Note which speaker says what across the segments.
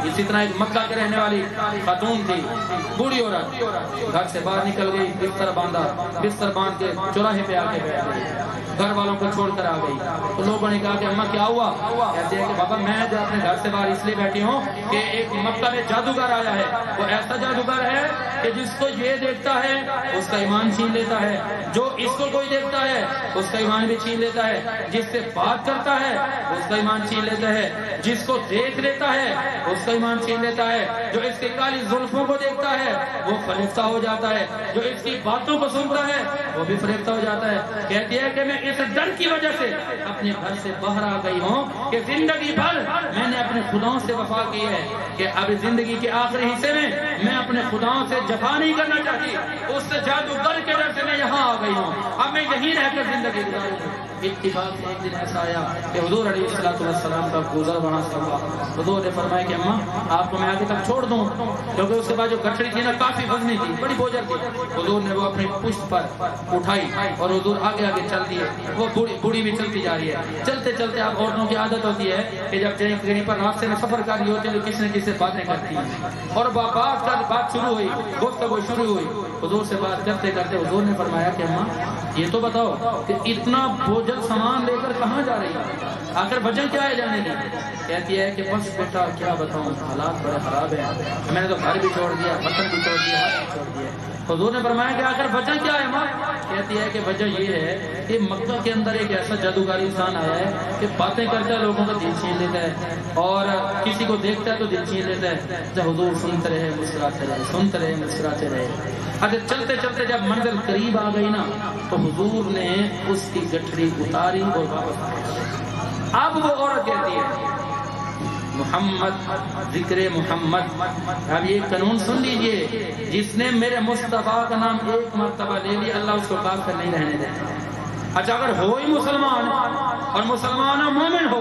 Speaker 1: اسی طرح ایک مکہ کے رہنے والی خاتون تھی، بوڑھی عورت، گھر سے باہر نکل گئی، بستر باندھا، بستر باندھ کے چوراہے پہ آ کے بیٹھ گئی، گھر والوں کو چھوڑ کر آ گئی۔ تو لوگوں نے کہا کہ اماں کیا ہوا؟ کہتے ہیں کہ بابا میں جو اپنے گھر سے باہر اس لیے بیٹھی ہوں کہ ایک مکہ میں جادوگر آیا ہے، وہ ایسا جادوگر ہے کہ جس کو یہ دیکھتا ہے اس کا ایمان چھین لیتا ہے، جو اس کو کوئی دیکھتا ہے اس کا ایمان بھی چھین لیتا ہے، جس سے بات کرتا ہے اس کا ایمان چھین لیتا ہے، جس کو دیکھ لیتا ہے اس کا ایمان چھین لیتا ہے، جو اس کے کالی زلفوں کو دیکھتا ہے وہ فریفتہ ہو جاتا ہے، جو اس کی باتوں کو سنتا ہے وہ بھی فریفتہ ہو جاتا ہے۔ کہتی ہے کہ میں اس ڈر کی وجہ سے اپنے گھر سے باہر آ گئی ہوں کہ زندگی بھر میں نے اپنے خداؤں سے وفا کی ہے کہ اب زندگی کے آخری حصے میں اپنے خداؤں سے جفا نہیں کرنا چاہتی، اس جادوگر کے ڈر سے میں یہاں آ گئی ہوں، اب میں یہیں رہ کر زندگی گزاروں گی۔ اتفاق سے ایک دن ایسا آیا کہ حضور علیہ السلام کا گزر وہاں سے ہوا۔ حضور نے فرمایا کہ اماں آپ کو میں آگے تک چھوڑ دوں، کیونکہ اس کے بعد جو گٹھڑی تھی نا کافی وزنی تھی، بڑی بوجھل تھی۔ حضور نے وہ اپنی پشت پر اٹھائی اور حضور آگے آگے چل دیے، وہ بوڑھی بھی چلتی جا رہی ہے۔ چلتے چلتے آپ عورتوں کی عادت ہوتی ہے کہ جب کہیں پر راستے میں سفر کر رہی ہوتی ہے تو کسی نہ کسی سے باتیں کرتی ہیں، اور بات شروع ہوئی، گفتگو شروع ہوئی۔ حضور سے بات کرتے کرتے حضور نے فرمایا کہ اماں یہ تو بتاؤ کہ اتنا بوجھل سامان لے کر کہاں جا رہی ہے؟ آخر وجہ کیا ہے جانے کی؟ کہتی ہے کہ بس بیٹا کیا بتاؤں، حالات بڑے خراب ہیں، میں نے تو گھر بھی چھوڑ دیا، وطن بھی چھوڑ دیا، ہر چھوڑ دیا۔ حضور نے فرمایا کہ آخر وجہ کیا ہے ماں؟ کہتی ہے کہ وجہ یہ ہے کہ مکہ کے اندر ایک ایسا جادوگر انسان آیا ہے کہ باتیں کرتا ہے لوگوں کا دل چھین لیتا ہے، اور کسی کو دیکھتا ہے تو دل چھین لیتا ہے۔ جب حضور سنتے رہے مسکراتے رہے، سنتے رہے مسکراتے رہے۔ اگر چلتے چلتے جب منزل قریب آ گئی نا تو حضور نے اس کی گٹھڑی اتاری اور واپس آ گئی۔ اب وہ عورت کہتی ہے محمد، ذکر محمد۔ اب یہ قانون سن لیجئے، جس نے میرے مصطفیٰ کا نام ایک مرتبہ لے لی اللہ اس کو کافر نہیں رہنے دیتا۔ اچھا اگر ہو ہی مسلمان اور مسلمان مومن ہو،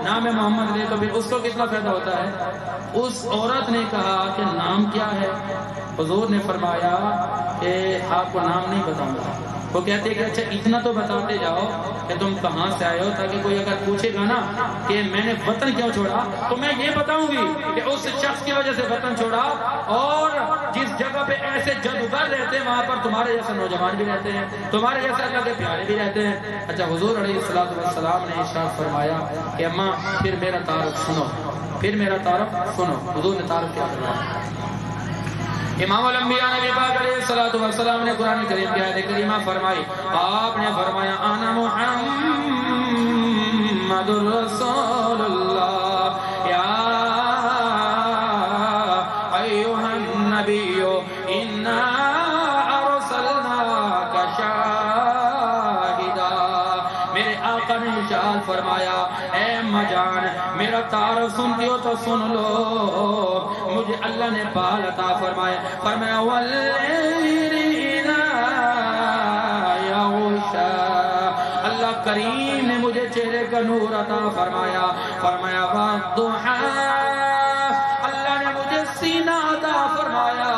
Speaker 1: نام محمد لے تو پھر اس کو کتنا فائدہ ہوتا ہے؟ اس عورت نے کہا کہ نام کیا ہے؟ حضور نے فرمایا کہ آپ کو نام نہیں بتاؤں گا۔ وہ کہتے ہیں کہ اچھا اتنا تو بتاتے جاؤ کہ تم کہاں سے آئے ہو، تاکہ کوئی اگر پوچھے گا نا کہ میں نے وطن کیوں چھوڑا تو میں یہ بتاؤں گی کہ اس شخص کی وجہ سے وطن چھوڑا، اور جس جگہ پہ ایسے جادوگر رہتے ہیں وہاں پر تمہارے جیسے نوجوان بھی رہتے ہیں، تمہارے جیسے اللہ کے پیارے بھی رہتے ہیں۔ اچھا حضور علیہ السلام نے ارشاد فرمایا کہ اماں پھر میرا تعارف سنو، پھر میرا تعارف سنو۔ حضور نے تعارف کیا کروایا؟ امام الانبیاء نبی پاک علیہ السلام نے قرآن کریم کی آیت کریمہ فرمائی، آپ نے فرمایا انا محمد رسول اللہ یا ایھا النبی انا ارسلناک شاہدا۔ میرے آقا نے ارشاد فرمایا اے اماں جان میرا تعارف سنتی ہو تو سن لو، مجھے اللہ نے بال عطا فرمایا، فرمایا واللیل اذا یغشا، اللہ کریم نے مجھے چہرے کا نور عطا فرمایا، فرمایا والضحی، اللہ نے مجھے سینہ عطا فرمایا،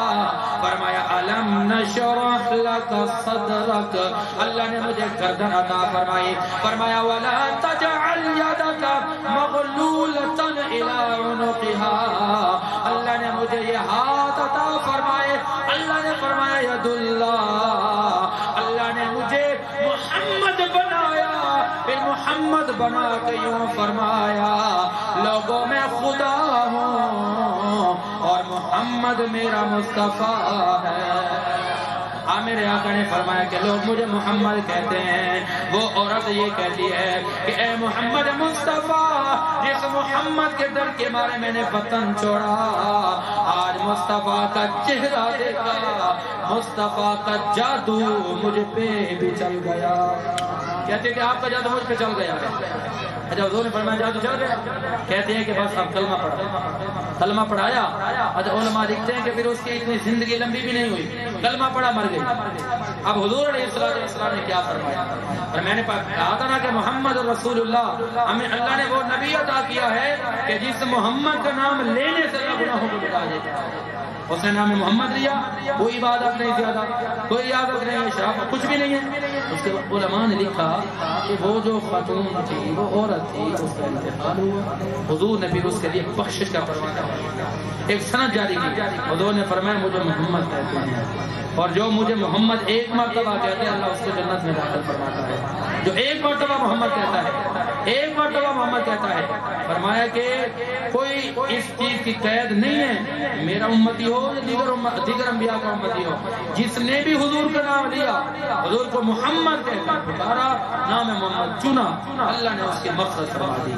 Speaker 1: فرمایا الم نشرح لک صدرک، اللہ نے مجھے گردن عطا فرمائی، فرمایا ولا تجعل یدک مغلولۃ الی عنقها، اللہ نے مجھے یہ ہاتھ عطا فرمائے، اللہ نے فرمایا ید اللہ، اللہ نے مجھے محمد بنایا، پھر محمد بنا کے یوں فرمایا لوگوں میں خدا ہوں اور محمد میرا مصطفیٰ ہے۔ میرے آقا نے فرمایا کہ لوگ مجھے محمد کہتے ہیں، وہ عورت یہ کہتی ہے کہ اے محمد مصطفیٰ، جس محمد کے در کے مارے میں نے وطن چھوڑا، آج مصطفیٰ کا چہرہ دیکھا، مصطفیٰ کا جادو مجھ پہ بھی چل گیا۔ کہتے ہیں کہ آپ کا جادو مجھ پہ چل گیا ہے۔ اچھا حضور نے فرمایا جادو چل گیا؟ کہتے ہیں کہ بس اب کلمہ پڑھا، کلمہ پڑھایا۔ اچھا علماء لکھتے ہیں کہ پھر اس کی اتنی زندگی لمبی بھی نہیں ہوئی، کلمہ پڑھا مر گئی۔ اب حضور علیہ السلام نے کیا فرمایا؟ اور میں نے کہا تھا نا کہ محمد رسول اللہ، ہمیں اللہ نے وہ نبی عطا کیا ہے کہ جس محمد کا نام لینے سے اللہ گناہوں کو ہے اس نے نام محمد لیا، کوئی عبادت نہیں زیادہ، کوئی عادت نہیں ہے، شراب کچھ بھی نہیں ہے۔ اس کے بعد علماء نے لکھا کہ وہ جو خاتون تھی، وہ عورت تھی، اس کا انتقال ہوا، حضور نے پھر اس کے لیے بخشش کا فرمایا، ایک سند جاری کی۔ حضور نے فرمایا مجھے محمد کہتے ہیں، اور جو مجھے محمد ایک مرتبہ کہتے ہیں اللہ اس کو جنت میں داخل فرماتا ہے۔ جو ایک مرتبہ محمد کہتا ہے، ایک مرتبہ محمد کہتا ہے، فرمایا کہ کوئی اس چیز کی قید نہیں ہے میرا امتی ہو یا دیگر انبیاء کا امتی ہو، جس نے بھی حضور کا نام لیا، حضور کو محمد کہتا ہے، پکارا، نام محمد چنا، اللہ نے اس کی مغفرت فرما دی۔